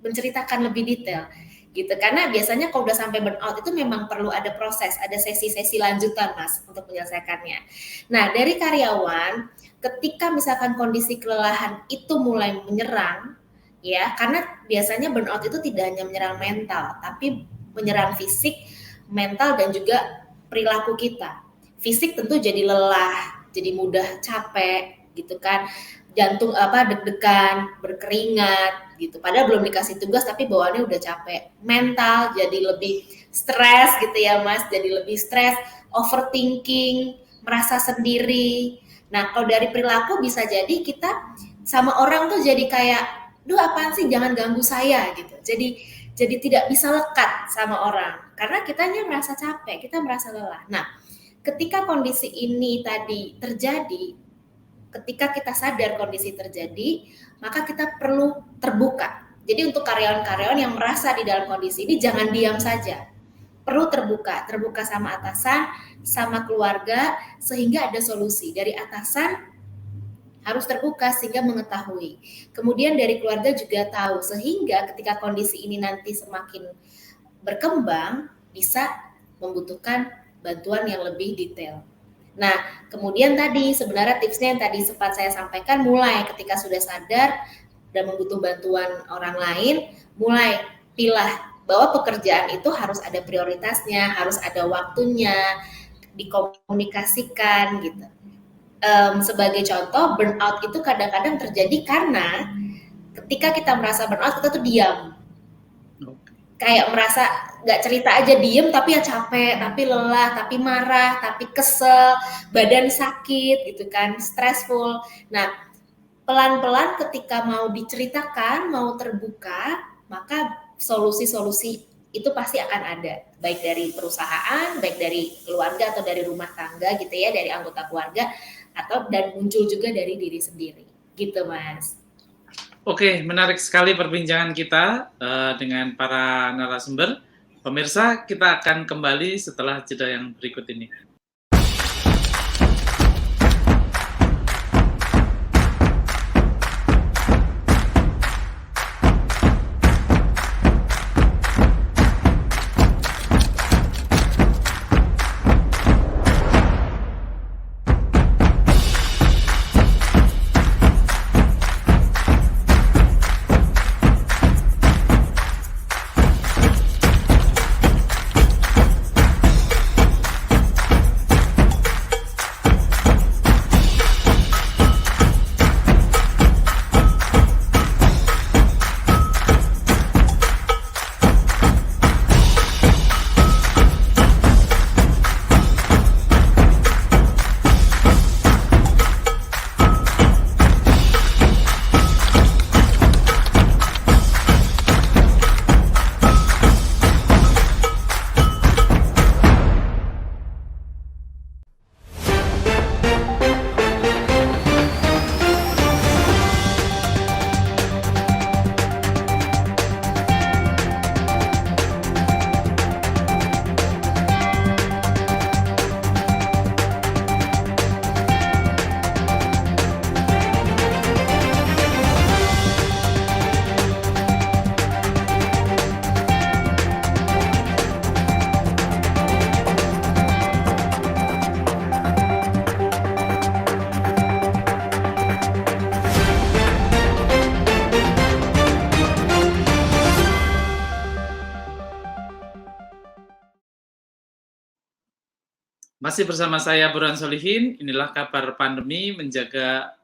menceritakan lebih detail gitu, karena biasanya kalau udah sampai burnout itu memang perlu ada proses, ada sesi-sesi lanjutan Mas untuk menyelesaikannya. Nah, dari karyawan ketika misalkan kondisi kelelahan itu mulai menyerang ya, karena biasanya burnout itu tidak hanya menyerang mental tapi menyerang fisik, mental dan juga perilaku kita. Fisik tentu jadi lelah, jadi mudah capek gitu kan, jantung deg-degan, berkeringat gitu. Padahal belum dikasih tugas tapi bawaannya udah capek. Mental jadi lebih stres gitu ya Mas, jadi lebih stres, overthinking, merasa sendiri. Nah, kalau dari perilaku bisa jadi kita sama orang tuh jadi kayak, duh apaan sih, jangan ganggu saya gitu. Jadi tidak bisa lekat sama orang karena kitanya merasa capek, kita merasa lelah. Nah, ketika kondisi ini tadi terjadi, ketika kita sadar kondisi terjadi, maka kita perlu terbuka. Jadi untuk karyawan-karyawan yang merasa di dalam kondisi ini jangan diam saja. Perlu terbuka sama atasan, sama keluarga, sehingga ada solusi. Dari atasan harus terbuka sehingga mengetahui. Kemudian dari keluarga juga tahu, sehingga ketika kondisi ini nanti semakin berkembang, bisa membutuhkan bantuan yang lebih detail. Nah, kemudian tadi sebenarnya tipsnya yang tadi sempat saya sampaikan, mulai ketika sudah sadar dan membutuh bantuan orang lain, mulai pilah bahwa pekerjaan itu harus ada prioritasnya, harus ada waktunya, dikomunikasikan gitu. Sebagai contoh, burnout itu kadang-kadang terjadi karena ketika kita merasa burnout, kita tuh diam. Kayak merasa gak cerita aja, diem tapi ya capek, tapi lelah, tapi marah, tapi kesel, badan sakit gitu kan, stressful. Nah, pelan-pelan ketika mau diceritakan, mau terbuka, maka solusi-solusi itu pasti akan ada, baik dari perusahaan, baik dari keluarga atau dari rumah tangga gitu ya, dari anggota keluarga, atau dan muncul juga dari diri sendiri gitu Mas. Oke, menarik sekali perbincangan kita dengan para narasumber. Pemirsa, kita akan kembali setelah jeda yang berikut ini. Masih bersama saya Burhan Solihin. Inilah kabar pandemi, menjaga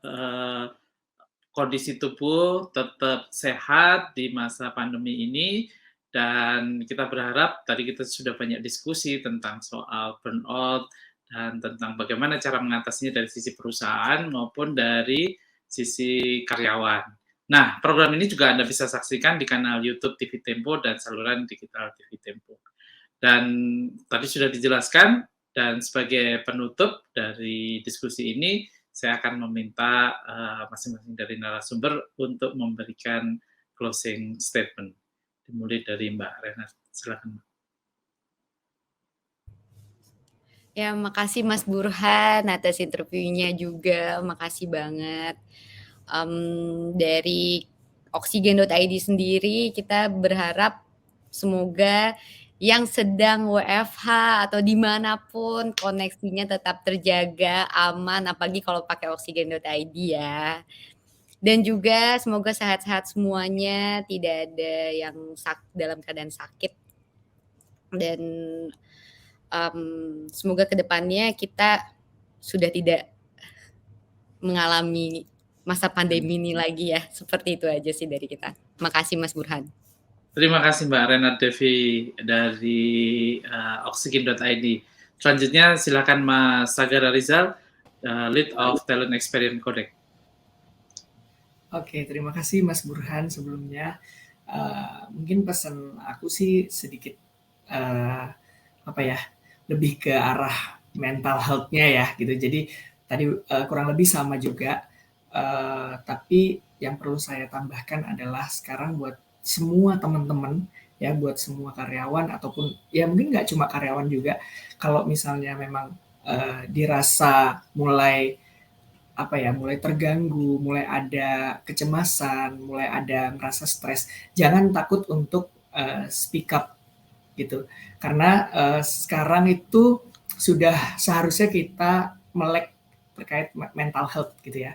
kondisi tubuh tetap sehat di masa pandemi ini. Dan kita berharap, tadi kita sudah banyak diskusi tentang soal burnout dan tentang bagaimana cara mengatasinya dari sisi perusahaan maupun dari sisi karyawan. Nah, program ini juga Anda bisa saksikan di kanal YouTube TV Tempo dan saluran digital TV Tempo. Dan tadi sudah dijelaskan, dan sebagai penutup dari diskusi ini, saya akan meminta masing-masing dari narasumber untuk memberikan closing statement. Dimulai dari Mbak Renat, silakan. Ya, makasih Mas Burhan atas interviewnya juga, makasih banget. Dari Oksigen.id sendiri, kita berharap semoga yang sedang WFH atau dimanapun koneksinya tetap terjaga, aman, apalagi kalau pakai Oksigen.id ya. Dan juga semoga sehat-sehat semuanya, tidak ada yang dalam keadaan sakit. Dan semoga kedepannya kita sudah tidak mengalami masa pandemi ini lagi ya. Seperti itu aja sih dari kita. Makasih Mas Burhan. Terima kasih Mbak Renat Devi dari Oksigen.id. Selanjutnya silakan Mas Sagara Rizal, Lead of Talent Experience Codec. Oke, terima kasih Mas Burhan sebelumnya. Mungkin pesan aku sih sedikit lebih ke arah mental health-nya ya gitu. Jadi tadi kurang lebih sama juga. Tapi yang perlu saya tambahkan adalah sekarang buat semua teman-teman ya, buat semua karyawan ataupun ya mungkin nggak cuma karyawan juga, kalau misalnya memang dirasa mulai terganggu, mulai ada kecemasan, mulai ada merasa stres, jangan takut untuk speak up gitu, karena sekarang itu sudah seharusnya kita melek terkait mental health gitu ya.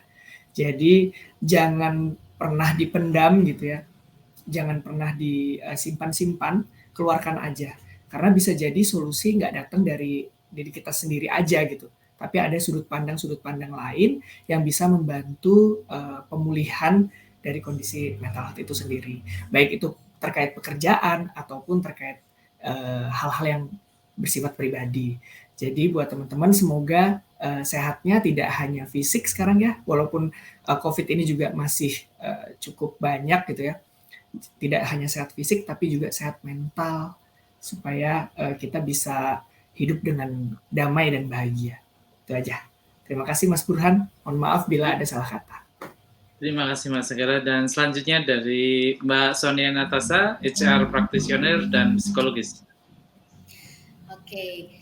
Jadi jangan pernah dipendam gitu ya, jangan pernah disimpan-simpan, keluarkan aja. Karena bisa jadi solusi nggak datang dari diri kita sendiri aja gitu, tapi ada sudut pandang lain yang bisa membantu pemulihan dari kondisi mental health itu sendiri. Baik itu terkait pekerjaan ataupun terkait hal-hal yang bersifat pribadi. Jadi buat teman-teman semoga sehatnya tidak hanya fisik sekarang ya, walaupun COVID ini juga masih cukup banyak gitu ya. Tidak hanya sehat fisik tapi juga sehat mental supaya kita bisa hidup dengan damai dan bahagia. Itu aja. Terima kasih Mas Burhan. Mohon maaf bila ada salah kata. Terima kasih Mas Sagara. Dan selanjutnya dari Mbak Sonia Natasa, HR Practitioner dan Psikologis. Oke.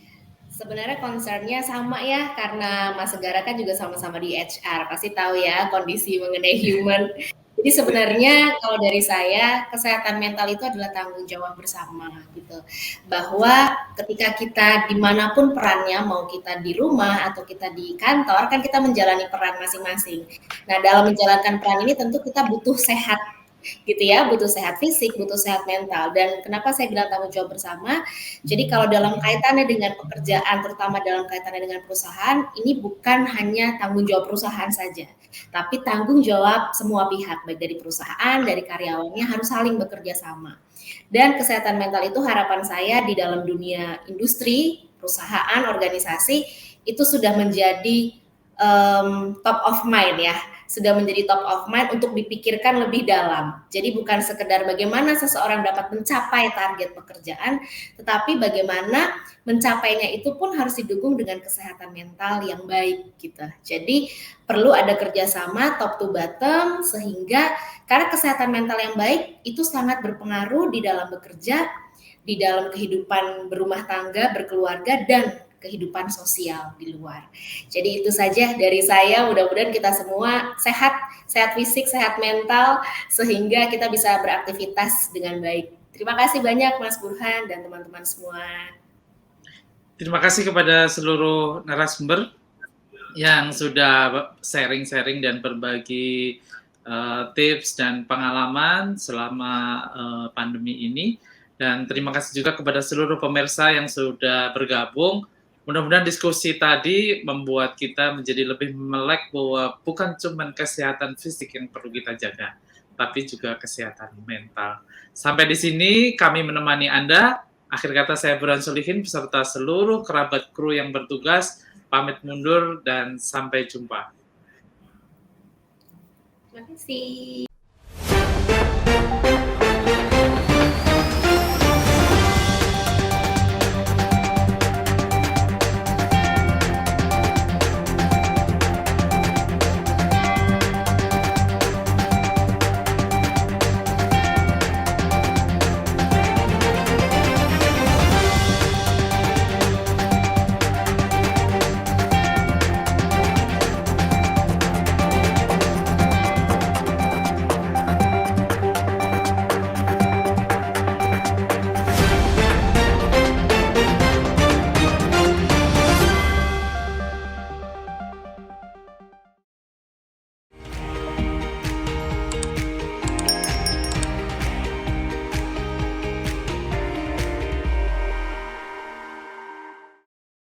Sebenarnya concern-nya sama ya, karena Mas Sagara kan juga sama-sama di HR, pasti tahu ya kondisi mengenai human. Jadi sebenarnya kalau dari saya, kesehatan mental itu adalah tanggung jawab bersama gitu. Bahwa ketika kita dimanapun perannya, mau kita di rumah atau kita di kantor, kan kita menjalani peran masing-masing. Nah, dalam menjalankan peran ini tentu kita butuh sehat gitu ya, butuh sehat fisik, butuh sehat mental. Dan kenapa saya bilang tanggung jawab bersama? Jadi kalau dalam kaitannya dengan pekerjaan, terutama dalam kaitannya dengan perusahaan, ini bukan hanya tanggung jawab perusahaan saja, tapi tanggung jawab semua pihak, baik dari perusahaan, dari karyawannya, harus saling bekerja sama. Dan kesehatan mental itu harapan saya di dalam dunia industri, perusahaan, organisasi, itu sudah menjadi top of mind ya, sudah menjadi top of mind untuk dipikirkan lebih dalam. Jadi bukan sekedar bagaimana seseorang dapat mencapai target pekerjaan, tetapi bagaimana mencapainya itu pun harus didukung dengan kesehatan mental yang baik gitu. Jadi perlu ada kerjasama top to bottom, sehingga karena kesehatan mental yang baik itu sangat berpengaruh di dalam bekerja, di dalam kehidupan berumah tangga, berkeluarga, dan kehidupan sosial di luar. Jadi itu saja dari saya, mudah-mudahan kita semua sehat fisik, sehat mental, sehingga kita bisa beraktivitas dengan baik. Terima kasih banyak Mas Burhan dan teman-teman semua. Terima kasih kepada seluruh narasumber yang sudah sharing-sharing dan berbagi tips dan pengalaman selama pandemi ini. Dan terima kasih juga kepada seluruh pemirsa yang sudah bergabung. Mudah-mudahan diskusi tadi membuat kita menjadi lebih melek bahwa bukan cuma kesehatan fisik yang perlu kita jaga, tapi juga kesehatan mental. Sampai di sini kami menemani Anda. Akhir kata saya Burhan Solihin beserta seluruh kerabat kru yang bertugas, pamit mundur dan sampai jumpa. Terima kasih.